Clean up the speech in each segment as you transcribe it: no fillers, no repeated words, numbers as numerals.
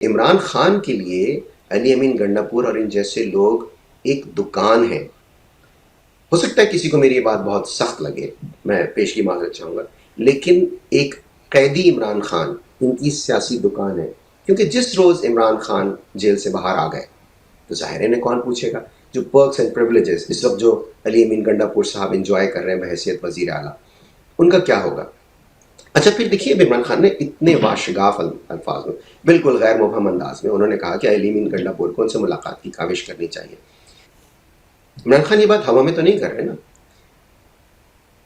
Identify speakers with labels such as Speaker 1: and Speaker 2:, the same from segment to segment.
Speaker 1: عمران خان کے لیے علی امین گنڈاپور اور ان جیسے لوگ ایک دکان ہیں. ہو سکتا ہے کسی کو میری یہ بات بہت سخت لگے، میں پیش کی معذرت چاہوں گا، لیکن ایک قیدی عمران خان ان کی سیاسی دکان ہے. کیونکہ جس روز عمران خان جیل سے باہر آ گئے تو ظاہر ہے کون پوچھے گا. جو پرکس اینڈ پریولیجز اس وقت جو علی امین گنڈاپور صاحب انجوائے کر رہے ہیں بحیثیت وزیر اعلیٰ، ان کا کیا ہوگا؟ اچھا پھر دیکھیے عمران خان نے اتنے واشگاف الفاظ میں، بالکل غیر مبہم انداز میں انہوں نے کہا کہ علی امین گنڈاپور کو ان سے ملاقات کی کاوش کرنی چاہیے. عمران خان یہ بات ہوا میں تو نہیں کر رہے نا.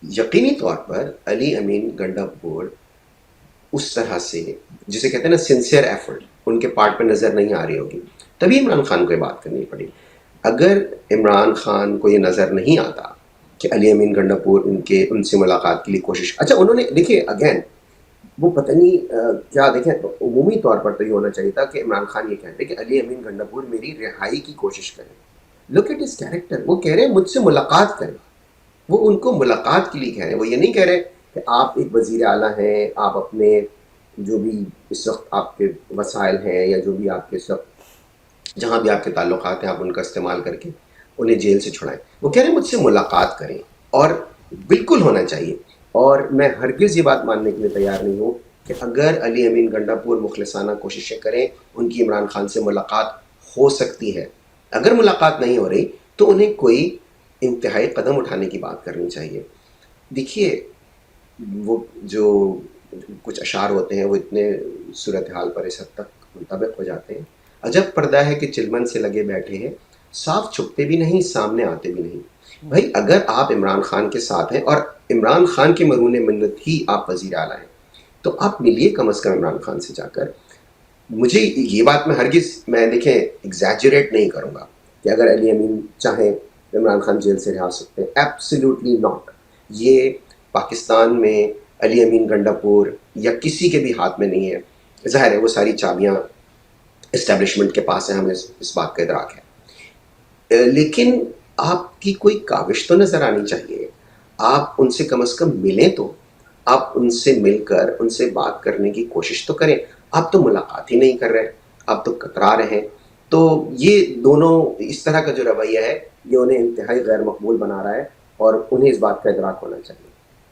Speaker 1: یقینی طور پر علی امین گنڈاپور اس طرح سے جسے کہتے ہیں نا سنسیئر ایفرٹ ان کے پارٹ پہ نظر نہیں آ رہی ہوگی، تبھی عمران خان کو یہ بات کرنی پڑی. اگر عمران خان کو یہ نظر نہیں آتا کہ علی امین گنڈاپور ان سے ملاقات کے لیے کوشش، اچھا انہوں نے دیکھیے اگین وہ پتہ نہیں کیا، دیکھیں عمومی طور پر تو یہ ہونا چاہیے تھا کہ عمران خان یہ کہتے کہ علی امین گنڈاپور میری رہائی کی کوشش کریں. لک ایٹ ہز کیریکٹر، وہ کہہ رہے ہیں مجھ سے ملاقات کریں. وہ ان کو ملاقات کے لیے کہہ رہے ہیں، وہ یہ نہیں کہہ رہے کہ آپ ایک وزیر اعلیٰ ہیں، آپ اپنے جو بھی اس وقت آپ کے وسائل ہیں یا جو بھی آپ کے اس وقت جہاں بھی آپ کے تعلقات ہیں آپ ان کا استعمال کر کے انہیں جیل سے چھڑائیں. وہ کہہ رہے ہیں مجھ سے ملاقات کریں، اور بالکل ہونا چاہیے. اور میں ہرگز یہ بات ماننے کے لیے تیار نہیں ہوں کہ اگر علی امین گنڈاپور مخلصانہ کوششیں کریں ان کی عمران خان سے ملاقات ہو سکتی ہے. اگر ملاقات نہیں ہو رہی تو انہیں کوئی انتہائی قدم اٹھانے کی بات کرنی چاہیے. دیکھیے وہ جو کچھ اشعار ہوتے ہیں وہ اتنے صورتحال پر اس حد تک منطبق ہو جاتے ہیں. عجب پردہ ہے کہ چلمن سے لگے بیٹھے ہیں، صاف چھپتے بھی نہیں سامنے آتے بھی نہیں. بھائی اگر آپ عمران خان کے ساتھ ہیں اور عمران خان کے مرہون منت ہی آپ وزیر اعلیٰ ہیں تو آپ ملیے کم از کم عمران خان سے جا کر. مجھے یہ بات میں ہرگز میں دیکھیں ایگزیجریٹ نہیں کروں گا کہ اگر علی امین چاہیں عمران خان جیل سے رہا سکتے ہیں، ایبسلیوٹلی ناٹ. یہ پاکستان میں علی امین گنڈاپور یا کسی کے بھی ہاتھ میں نہیں ہے. ظاہر ہے وہ ساری چابیاں اسٹیبلشمنٹ کے پاس ہیں، ہمیں اس بات کا ادراک ہے، لیکن آپ کی کوئی کاوش تو نظر آنی چاہیے. آپ ان سے کم از کم ملیں، تو آپ ان سے مل کر ان سے بات کرنے کی کوشش تو کریں. آپ تو ملاقات ہی نہیں کر رہے، آپ تو کترا رہے ہیں. تو یہ دونوں اس طرح کا جو رویہ ہے یہ انہیں انتہائی غیر مقبول بنا رہا ہے اور انہیں اس بات کا ادراک ہونا چاہیے.